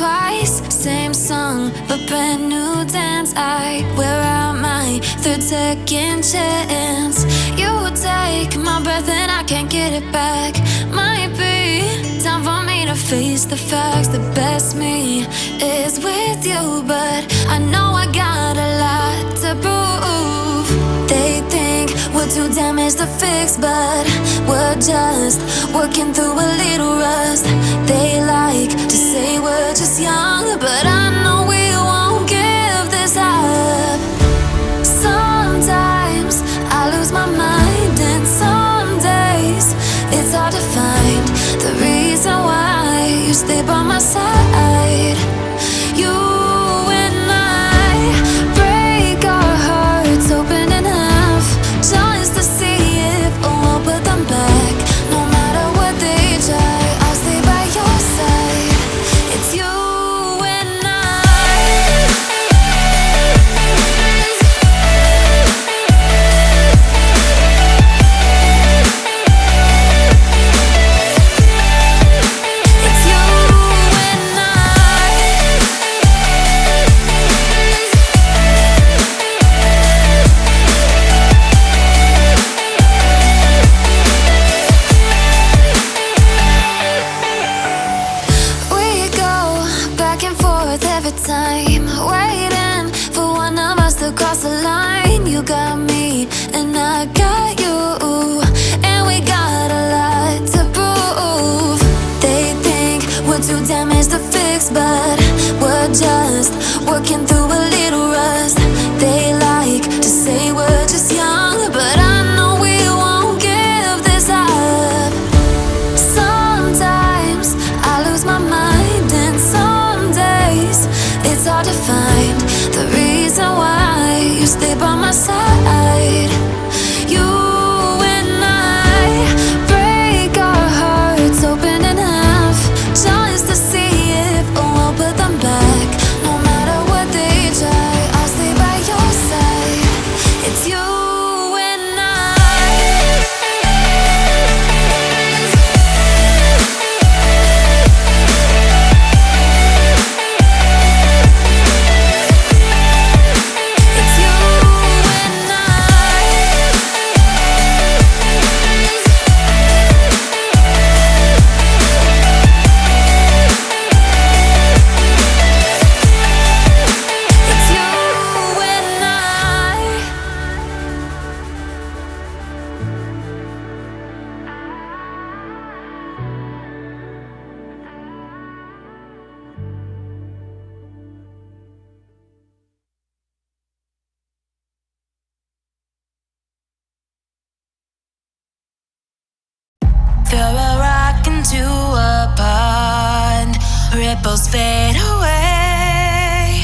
twice, same song, but brand new dance. I wear out my third second chance. You take my breath and I can't get it back. Might be time for me to face the facts. The best me is with you, but I know I got a lot to prove. They think we're too damaged to fix, but we're just working through a little rust. They like to say we're just young, but I know we won't give this up. Sometimes I lose my mind, and some days it's hard to find the reason why you stay by my side. You and I break our hearts open in half, just to see if we'll put them back. No matter what they try, I'll stay by your side. It's you and I. It's you and I. We go back and forth every time, waiting for one of us to cross the line. You got me and I got you, and we got a lot to prove. They think we're too damaged to fix, but we're just working through a little rust. They like to say we're just young, but I know we won't give this up. Sometimes I lose my mind, and some days it's hard to find the reason why you stay by my side. You and I break our hearts open in half, just to see if we'll put them back. No matter what they try, I'll stay by your side. It's you and I. It's you and I. It's you and I. Throw a rock into a pond, ripples fade away.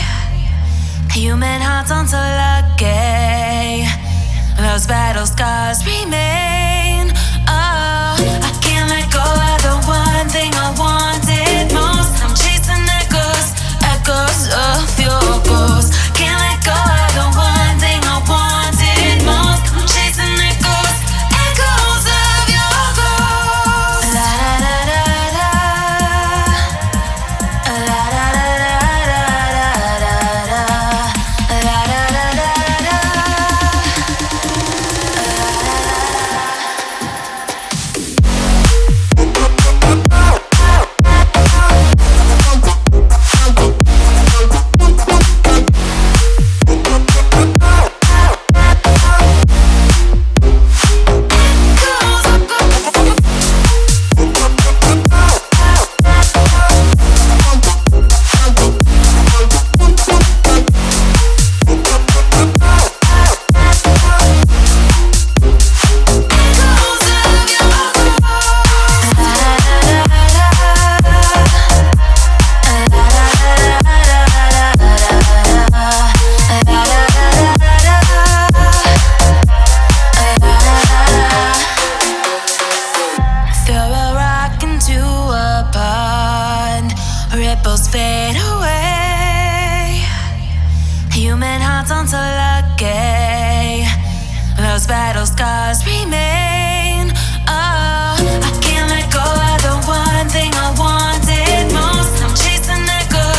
Human hearts aren't so lucky, those battle scars remain. Oh, I can't let go of the one thing I wanted most. I'm chasing echoes, echoes of your ghost. Can't let go of the one thing I wanted most. I'm chasing echoes, echoes of your ghost. La da da da da, la da da da da da da, la da da da da. ripples fade away. Human hearts aren't so lucky. Those battle scars remain. Oh, I can't let go of the one thing I wanted most. I'm chasing echoes.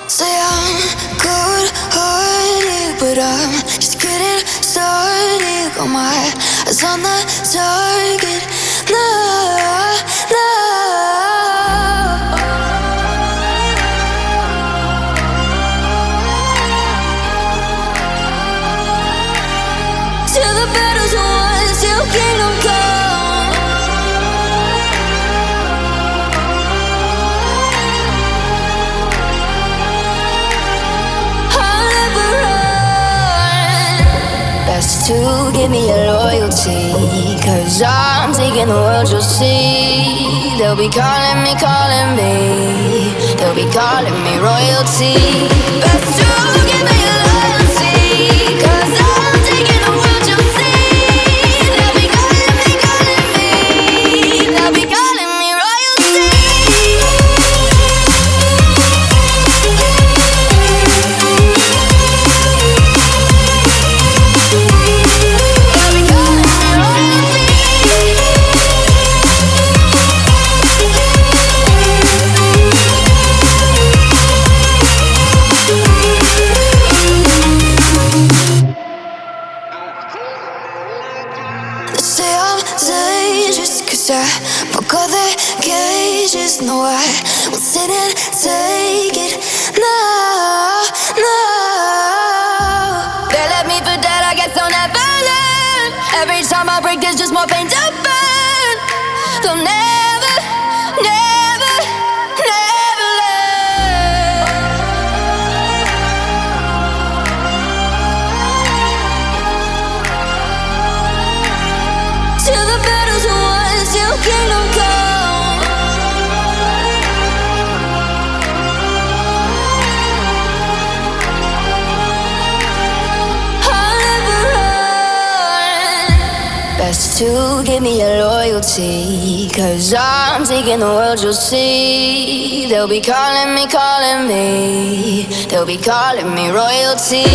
Say I'm good-hearted, but I'm just getting started. Got my eyes on the target. No, no. Till the battle's won, till kingdom come. I'll never run. Best to give me your loyalty, 'cause I'm taking the world, you'll see. They'll be calling me, they'll be calling me royalty. Best to give me your loyalty, 'cause I'm taking the world, you'll see. They'll be calling me, they'll be calling me royalty. They say I'm dangerous, 'cause I broke all their cages. No, I won't sit and take it. No, no. They left me for dead, I guess I'll never learn. Every time I break, there's just more pain to burn. They'll never, never, never learn. Till the battle's won, till kingdom come. I'll never run. Best to give me your loyalty, 'cause I'm taking the world, you'll see. They'll be calling me, they'll be calling me royalty.